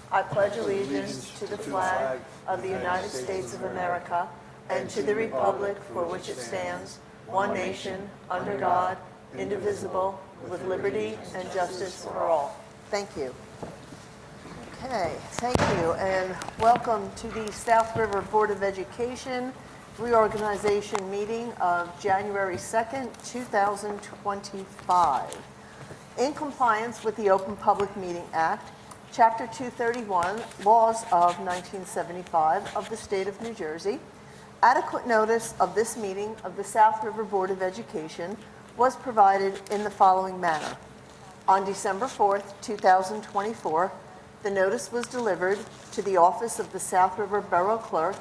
I pledge allegiance to the flag of the United States of America and to the republic for which it stands, one nation, under God, indivisible, with liberty and justice for all. Thank you. Okay, thank you, and welcome to the South River Board of Education Reorganization meeting of January 2nd, 2025. In compliance with the Open Public Meeting Act, Chapter 231, Laws of 1975 of the State of New Jersey, adequate notice of this meeting of the South River Board of Education was provided in the following manner. On December 4th, 2024, the notice was delivered to the office of the South River Borough Clerk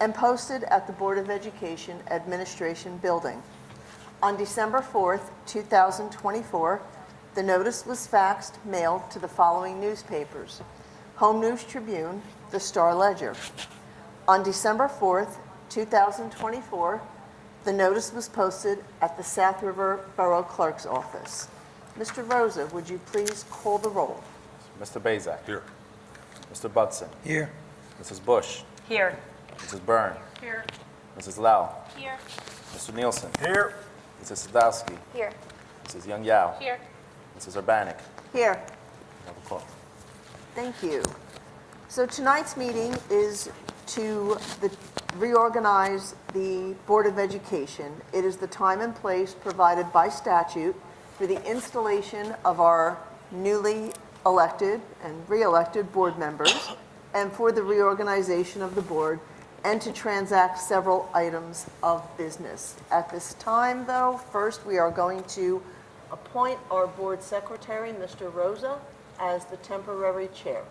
and posted at the Board of Education Administration Building. On December 4th, 2024, the notice was faxed, mailed to the following newspapers: Home News Tribune, the Star Ledger. On December 4th, 2024, the notice was posted at the South River Borough Clerk's office. Mr. Rosa, would you please call the roll? Mr. Bazak. Here. Mr. Budson. Here. Mrs. Bush. Here. Mrs. Byrne. Here. Mrs. Lau. Here. Mr. Nielsen. Here. Mrs. Sadowski. Here. Mrs. Young Yao. Here. Mrs. Urbanik. Here. You have a call. Thank you. So tonight's meeting is to reorganize the Board of Education. It is the time and place provided by statute for the installation of our newly elected and re-elected board members, and for the reorganization of the board, and to transact several items of business. At this time, though, first we are going to appoint our board secretary, Mr. Rosa, as the temporary chair.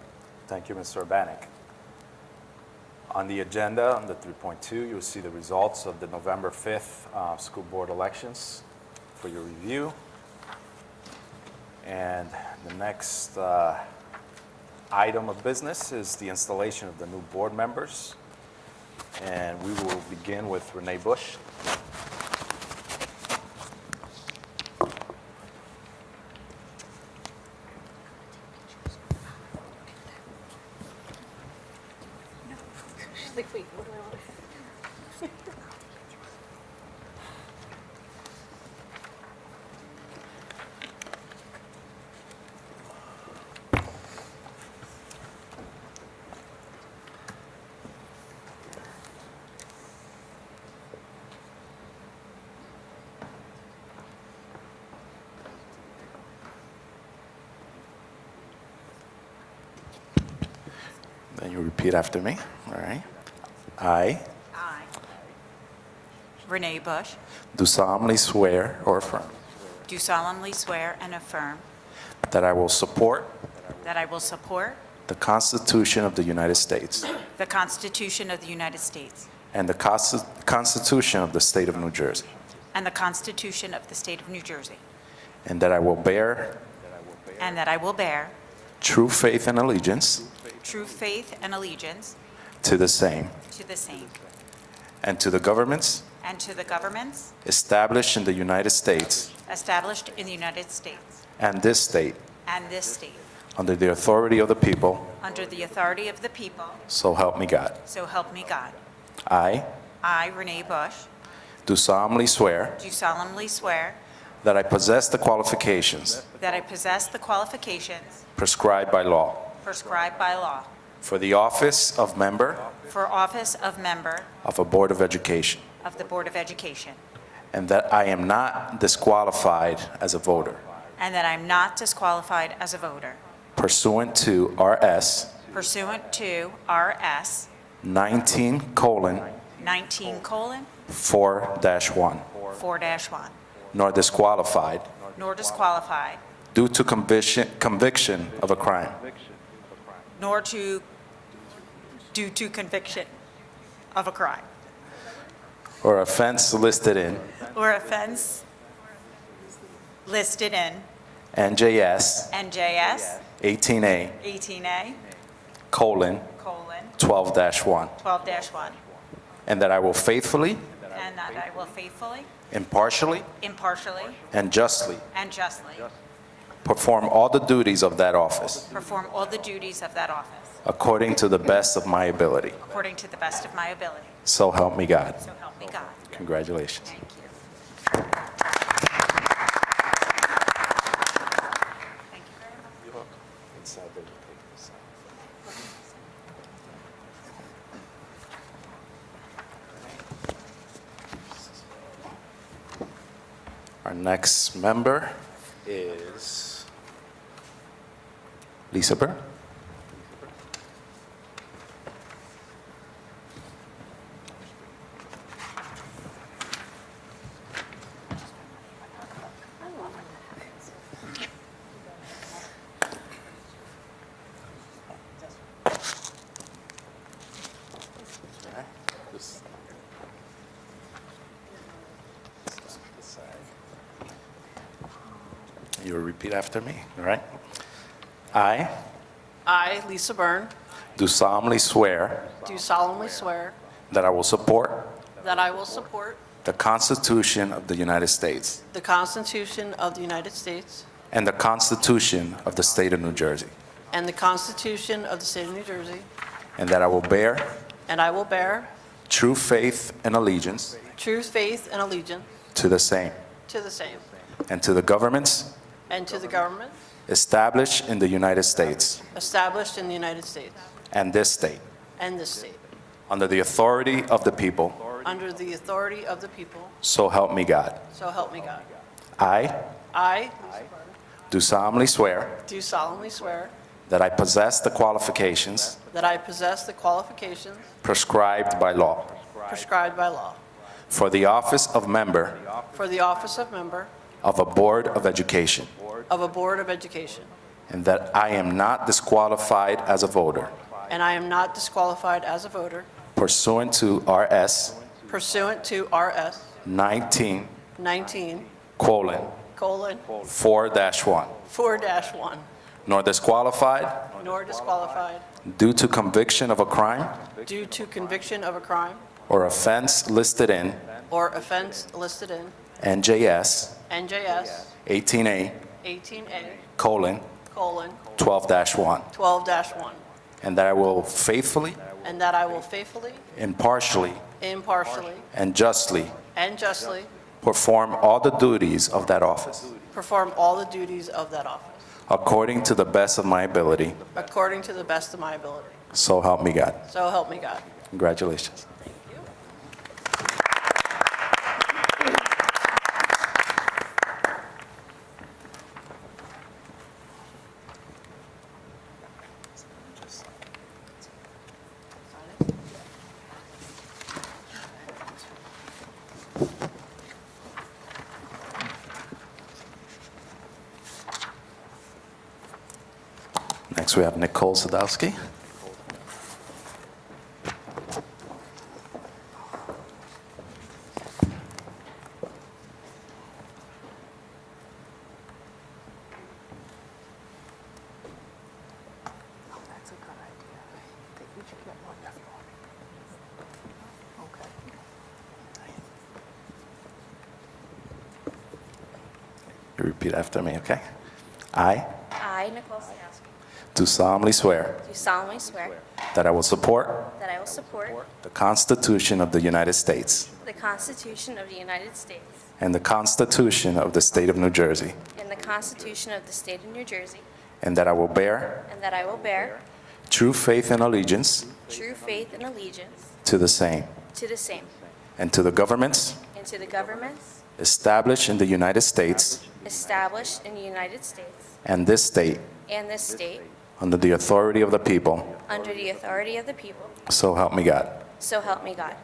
Thank you, Mr. Urbanik. On the agenda, under 3.2, you'll see the results of the November 5th school board elections for your review. And the next item of business is the installation of the new board members. And we will begin with Renee Bush. She's like, wait, what do I want to say? Then you repeat after me. All right. I I, Renee Bush, do solemnly swear or affirm do solemnly swear and affirm that I will support that I will support the Constitution of the United States the Constitution of the United States and the Constitution of the State of New Jersey, and the Constitution of the State of New Jersey, and that I will bear and that I will bear true faith and allegiance true faith and allegiance to the same to the same and to the governments and to the governments established in the United States established in the United States and this state and this state, under the authority of the people, under the authority of the people, so help me God. so help me God. I I, Renee Bush, do solemnly swear do solemnly swear that I possess the qualifications that I possess the qualifications prescribed by law prescribed by law for the office of member for office of member of a Board of Education, of the Board of Education, and that I am not disqualified as a voter and that I'm not disqualified as a voter pursuant to RS pursuant to RS 19:4-1, 19:4-1, nor disqualified nor disqualified, due to conviction of a crime nor due to conviction of a crime or offense listed in or offense listed in NJS NJS 18A: 18A:12-1, 12-1, and that I will faithfully, and that I will faithfully, impartially, impartially, and justly and justly perform all the duties of that office perform all the duties of that office according to the best of my ability. according to the best of my ability. So help me God. So help me God. Congratulations. Thank you. Thank you very much. Our next member is Lisa Byrne. You'll repeat after me, all right? I, Lisa Byrne, Do solemnly swear do solemnly swear that I will support that I will support the Constitution of the United States the Constitution of the United States and the Constitution of the State of New Jersey, and the Constitution of the State of New Jersey, and that I will bear and I will bear true faith and allegiance true faith and allegiance to the same to the same, and to the governments and to the government established in the United States established in the United States and this state, and this state, under the authority of the people, under the authority of the people, so help me God. so help me God. I I do solemnly swear do solemnly swear that I possess the qualifications that I possess the qualifications prescribed by law prescribed by law for the office of member for the office of member of a Board of Education, of a Board of Education, and that I am not disqualified as a voter and I am not disqualified as a voter pursuant to RS pursuant to RS 19:4-1, 4-1, nor disqualified nor disqualified due to conviction of a crime due to conviction of a crime or offense listed in or offense listed in NJS NJS 18A:12-1, 18A:12-1, and that I will faithfully, and that I will faithfully, impartially, impartially, and justly and justly perform all the duties of that office perform all the duties of that office according to the best of my ability. according to the best of my ability. So help me God. So help me God. Congratulations. Next, we have Nicole Sadowski. That's a good idea. I think we should get one. Okay. You repeat after me, okay? I I, Nicole Sadowski, do solemnly swear do solemnly swear that I will support that I will support the Constitution of the United States the Constitution of the United States and the Constitution of the State of New Jersey, and the Constitution of the State of New Jersey, and that I will bear and that I will bear true faith and allegiance true faith and allegiance to the same to the same, and to the governments and to the governments established in the United States established in the United States and this state and this state, under the authority of the people. under the authority of the people, So help me God. so help me God.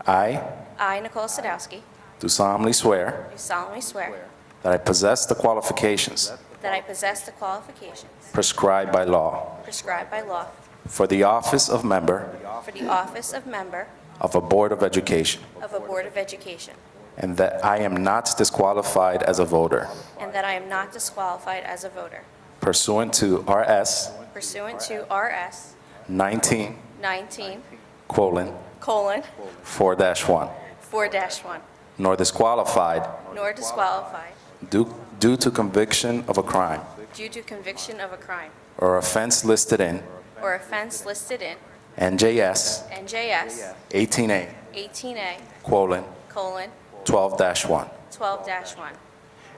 I I, Nicole Sadowski, do solemnly swear do solemnly swear that I possess the qualifications that I possess the qualifications prescribed by law prescribed by law for the office of member for the office of member of a Board of Education, of a Board of Education, and that I am not disqualified as a voter and that I am not disqualified as a voter pursuant to RS pursuant to RS 19:4-1, 4-1, nor disqualified nor disqualified due to conviction of a crime due to conviction of a crime or offense listed in or offense listed in NJS NJS 18A: 12-1, 12-1,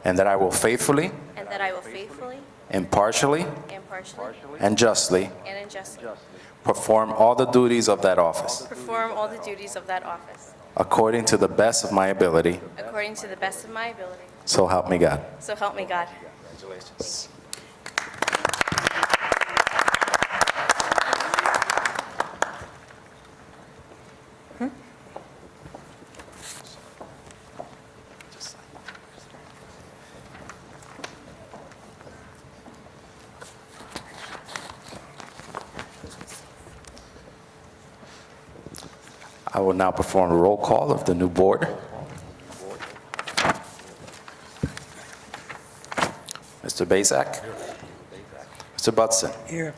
and that I will faithfully, and that I will faithfully, impartially, impartially, and justly and unjustly perform all the duties of that office perform all the duties of that office according to the best of my ability. according to the best of my ability. So help me God. So help me God. Congratulations. I will now perform a roll call of the new board. Mr. Bazak. Mr. Butson. Here.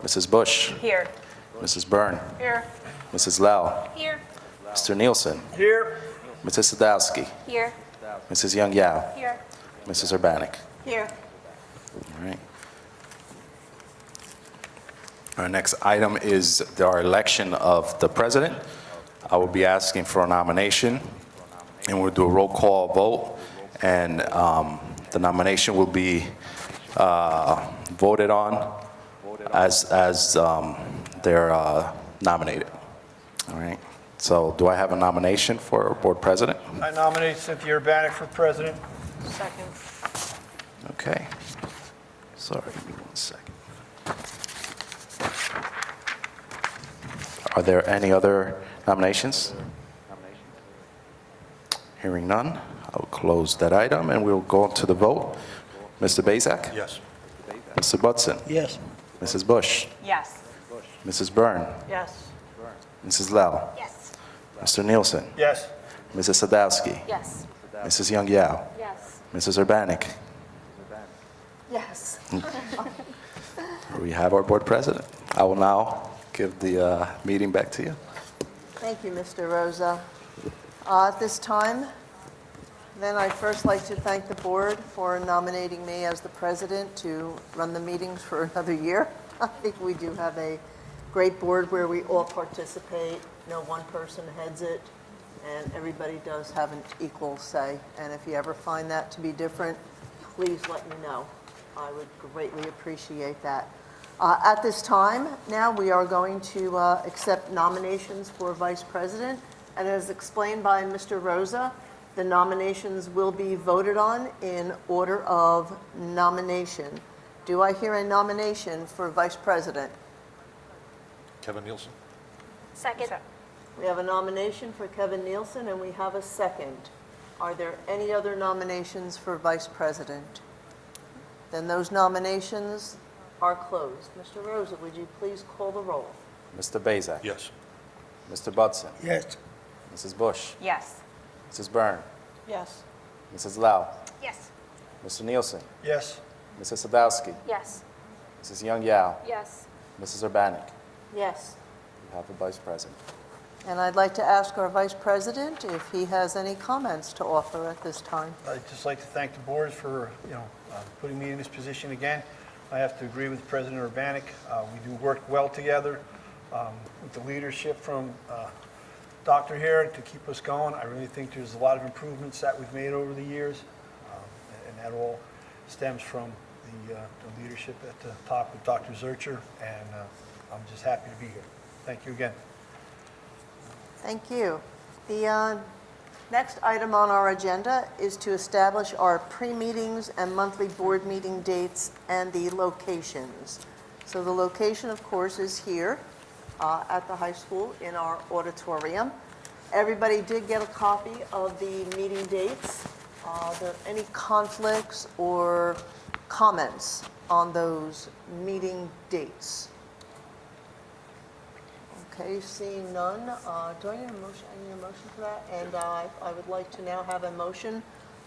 Mrs. Bush. Here. Mrs. Byrne. Here. Mrs. Lau. Here. Mr. Nielsen. Here. Mrs. Sadowski. Here. Mrs. Young Yao. Here. Mrs. Urbanik. Here. All right. Our next item is our election of the president. I will be asking for a nomination, and we'll do a roll call vote, and the nomination will be voted on as they're nominated. All right. So do I have a nomination for board president? I nominate Cynthia Urbanik for president. Second. Okay. Sorry, give me 1 second. Are there any other nominations? Hearing none, I will close that item and we'll go to the vote. Mr. Bazak? Yes. Mr. Butson? Yes. Mrs. Bush? Yes. Mrs. Byrne? Yes. Mrs. Lau? Yes. Mr. Nielsen? Yes. Mrs. Sadowski? Yes. Mrs. Young Yao? Yes. Mrs. Urbanik? Yes. We have our board president. I will now give the meeting back to you. Thank you, Mr. Rosa. At this time, then I'd first like to thank the board for nominating me as the president to run the meetings for another year. I think we do have a great board where we all participate, no one person heads it, and everybody does have an equal say. And if you ever find that to be different, please let me know. I would greatly appreciate that. At this time, now we are going to accept nominations for vice president. And as explained by Mr. Rosa, the nominations will be voted on in order of nomination. Do I hear a nomination for vice president? Kevin Nielsen. Second. We have a nomination for Kevin Nielsen, and we have a second. Are there any other nominations for vice president? Then those nominations are closed. Mr. Rosa, would you please call the roll? Mr. Bazak? Yes. Mr. Butson? Yes. Mrs. Bush? Yes. Mrs. Byrne? Yes. Mrs. Lau? Yes. Mr. Nielsen? Yes. Mrs. Sadowski? Yes. Mrs. Young Yao? Yes. Mrs. Urbanik? Yes. You have a vice president. And I'd like to ask our vice president if he has any comments to offer at this time. I'd just like to thank the board for, putting me in this position again. I have to agree with President Urbanik. We do work well together with the leadership from Dr. here to keep us going. I really think there's a lot of improvements that we've made over the years, and that all stems from the leadership at the top with Dr. Zurcher, and I'm just happy to be here. Thank you again. Thank you. The next item on our agenda is to establish our pre-meetings and monthly board meeting dates and the locations. So the location, of course, is here at the high school in our auditorium. Everybody did get a copy of the meeting dates. Are there any conflicts or comments on those meeting dates? Okay, seeing none, do I need a motion? I need a motion for that? And I would like to now have a motion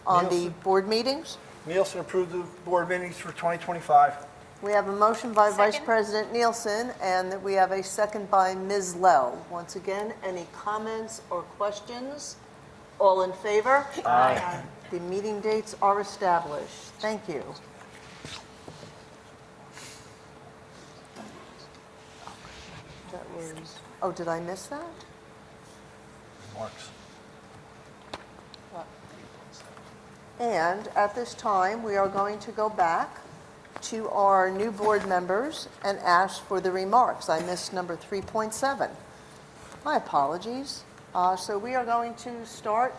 on the Nielsen. board meetings. Nielsen approved the board meetings for 2025. We have a motion by Vice Second. President Nielsen, and we have a second by Ms. Lowe. Once again, any comments or questions? All in favor? Aye. The meeting dates are established. Thank you. That was, oh, did I miss that? Remarks. And at this time, we are going to go back to our new board members and ask for the remarks. I missed number 3.7. My apologies. So we are going to start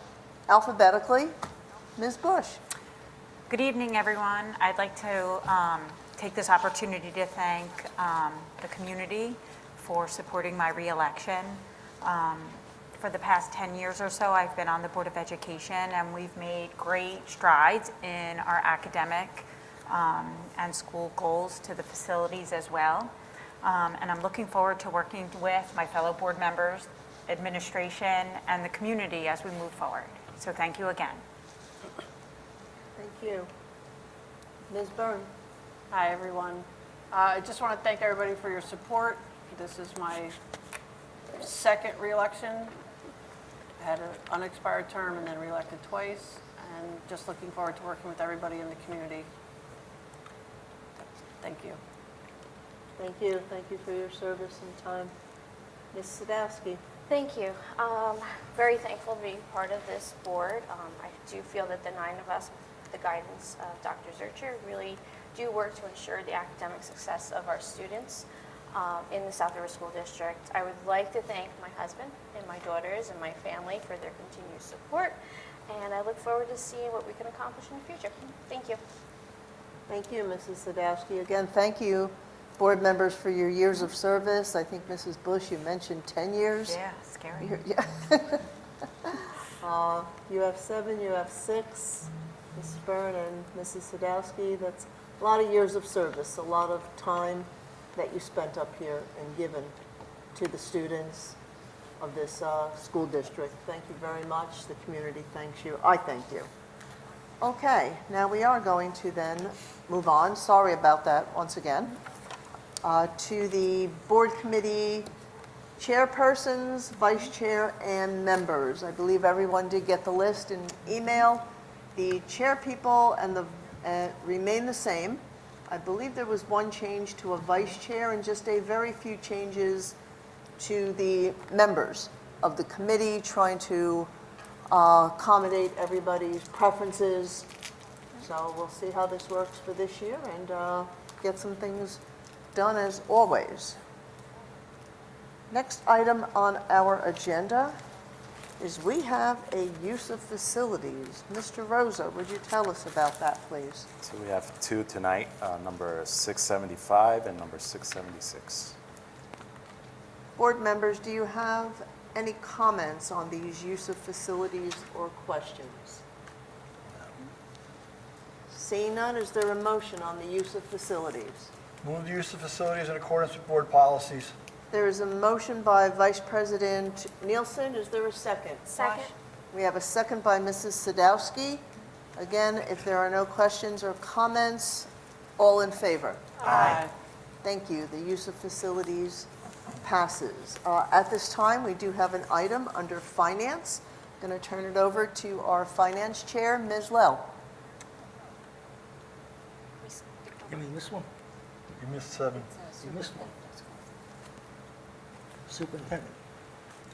alphabetically. Ms. Bush. Good evening, everyone. I'd like to take this opportunity to thank the community for supporting my reelection. For the past 10 years or so, I've been on the Board of Education, and we've made great strides in our academic and school goals to the facilities as well. And I'm looking forward to working with my fellow board members, administration, and the community as we move forward. So thank you again. Thank you. Ms. Byrne. Hi, everyone. I just want to thank everybody for your support. This is my second reelection. I had an unexpired term and then reelected twice, and just looking forward to working with everybody in the community. Thank you. Thank you. Thank you for your service and time. Ms. Sadowski. Thank you. Very thankful to be part of this board. I do feel that the 9 of us, with the guidance of Dr. Zurcher, really do work to ensure the academic success of our students in the South River School District. I would like to thank my husband and my daughters and my family for their continued support, and I look forward to seeing what we can accomplish in the future. Thank you. Thank you, Mrs. Sadowski. Again, thank you, board members, for your years of service. I think, Mrs. Bush, you mentioned 10 years. Yeah, scary. Yeah. You have 7, you have 6, Ms. Byrne and Mrs. Sadowski. That's a lot of years of service, a lot of time that you spent up here and given to the students of this school district. Thank you very much. The community thanks you. I thank you. Okay, now we are going to then move on. Sorry about that once again. To the board committee chairpersons, vice chair, and members. I believe everyone did get the list in email. The chair people and the remain the same. I believe there was one change to a vice chair and just a very few changes to the members of the committee, trying to accommodate everybody's preferences. So we'll see how this works for this year and get some things done as always. Next item on our agenda is we have a use of facilities. Mr. Rosa, would you tell us about that, please? So we have 2 tonight, number 675 and number 676. Board members, do you have any comments on these use of facilities or questions? Seeing none, is there a motion on the use of facilities? Move the use of facilities in accordance with board policies. There is a motion by Vice President Nielsen. Is there a second? Second. We have a second by Mrs. Sadowski. Again, if there are no questions or comments, all in favor? Aye. Thank you. The use of facilities passes. At this time, we do have an item under finance. Going to turn it over to our finance chair, Ms. Lowe. You mean this one? You missed 7. You missed one. Superintendent.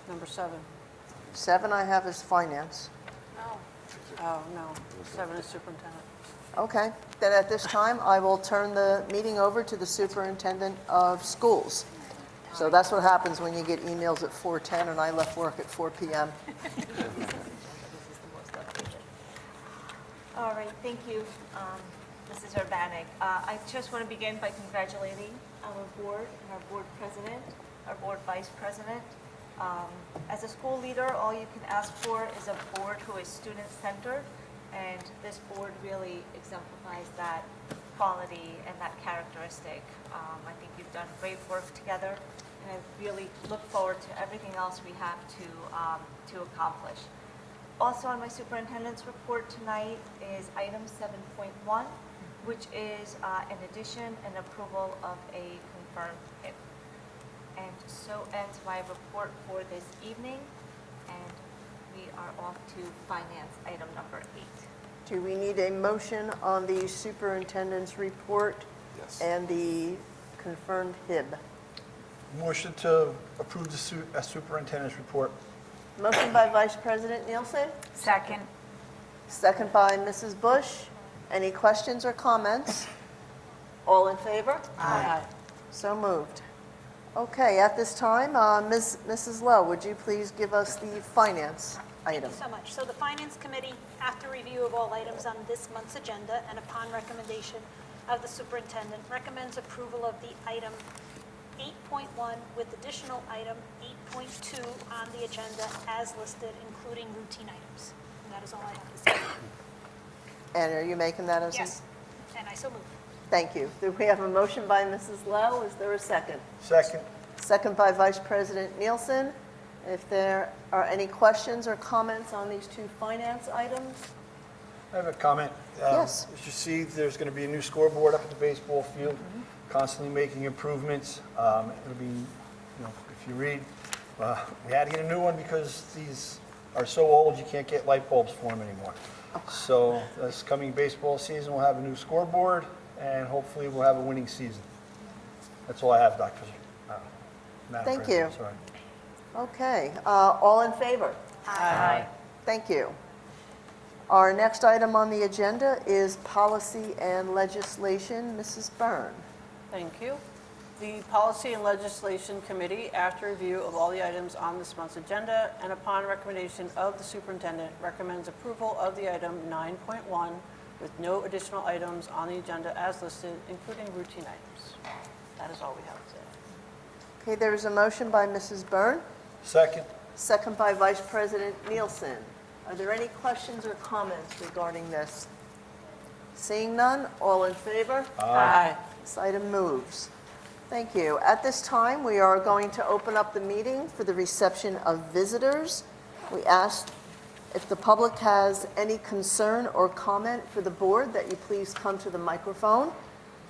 Number 7. 7 I have as finance. Oh, no. 7 is superintendent. Okay. Then at this time, I will turn the meeting over to the superintendent of schools. So that's what happens when you get emails at 4:10 and I left work at 4 p.m. All right, thank you, Mrs. Urbanek. I just want to begin by congratulating our board and our board president, our board vice president. As a school leader, all you can ask for is a board who is student-centered, and this board really exemplifies that quality and that characteristic. I think you've done great work together, and I really look forward to everything else we have to accomplish. Also on my superintendent's report tonight is item 7.1, which is an addition and approval of a confirmed PIP. And so ends my report for this evening, and we are off to finance item number 8. Do we need a motion on the superintendent's report Yes. and the confirmed HIB? Motion to approve the superintendent's report. Motion by Vice President Nielsen, Second. second by Mrs. Bush. Any questions or comments? All in favor? Aye. So moved. Okay, at this time, Mrs. Lowe, would you please give us the finance Thank item? you so much. So the Finance Committee, after review of all items on this month's agenda and upon recommendation of the superintendent, recommends approval of the item 8.1 with additional item 8.2 on the agenda as listed, including routine items. And that is all I have to say. And are you making that as? Yes, and I so move. Thank you. Do we have a motion by Mrs. Lowe? Is there a second? Second. Second by Vice President Nielsen. If there are any questions or comments on these two finance items? I have a comment. Yes. As you see, there's going to be a new scoreboard up at the baseball field, constantly making improvements. It'll be, if you read, we had to get a new one because these are so old you can't get light bulbs for them anymore. So this coming baseball season, we'll have a new scoreboard, and hopefully we'll have a winning season. That's all I have, Dr. Madam Thank President. you. Sorry. Okay, all in favor? Aye. Thank you. Our next item on the agenda is policy and legislation. Mrs. Byrne. Thank you. The Policy and Legislation Committee, after review of all the items on this month's agenda and upon recommendation of the superintendent, recommends approval of the item 9.1 with no additional items on the agenda as listed, including routine items. That is all we have today. Okay, there is a motion by Mrs. Byrne, Second. second by Vice President Nielsen. Are there any questions or comments regarding this? Seeing none, all in favor? Aye. This item moves. Thank you. At this time, we are going to open up the meeting for the reception of visitors. We ask if the public has any concern or comment for the board that you please come to the microphone.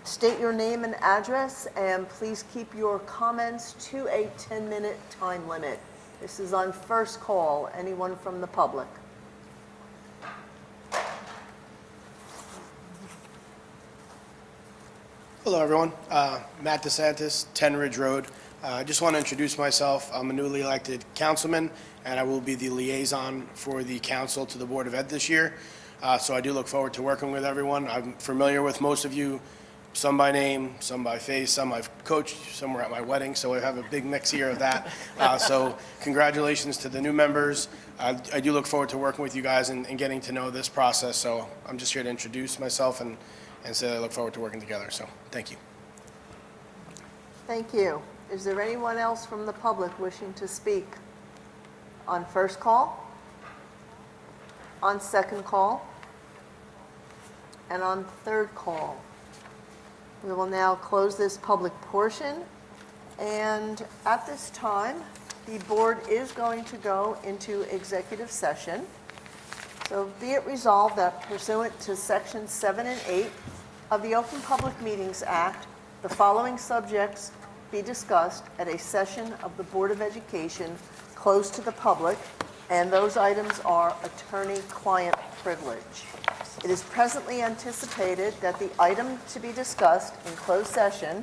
State your name and address, and please keep your comments to a 10-minute time limit. This is on first call. Anyone from the public? Hello, everyone. Matt DeSantis, 10 Ridge Road. I just want to introduce myself. I'm a newly elected councilman, and I will be the liaison for the council to the Board of Ed this year. So I do look forward to working with everyone. I'm familiar with most of you, some by name, some by face, some I've coached, some were at my wedding, so I have a big mix here of that. So congratulations to the new members. I do look forward to working with you guys and getting to know this process. So I'm just here to introduce myself and say I look forward to working together. So thank you. Thank you. Is there anyone else from the public wishing to speak on first call, on second call, and on third call? We will now close this public portion, and at this time, the board is going to go into executive session. So be it resolved that pursuant to Sections 7 and 8 of the Open Public Meetings Act, the following subjects be discussed at a session of the Board of Education closed to the public, and those items are attorney-client privilege. It is presently anticipated that the item to be discussed in closed session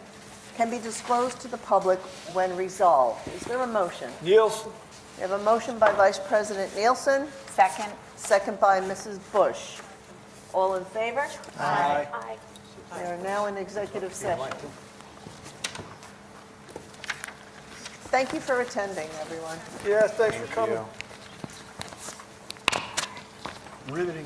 can be disclosed to the public when resolved. Is there a motion? Nielsen. We have a motion by Vice President Nielsen, Second. second by Mrs. Bush. All in favor? Aye. Aye. We are now in executive session. Thank you for attending, everyone. Yes, thanks for coming. Riveting,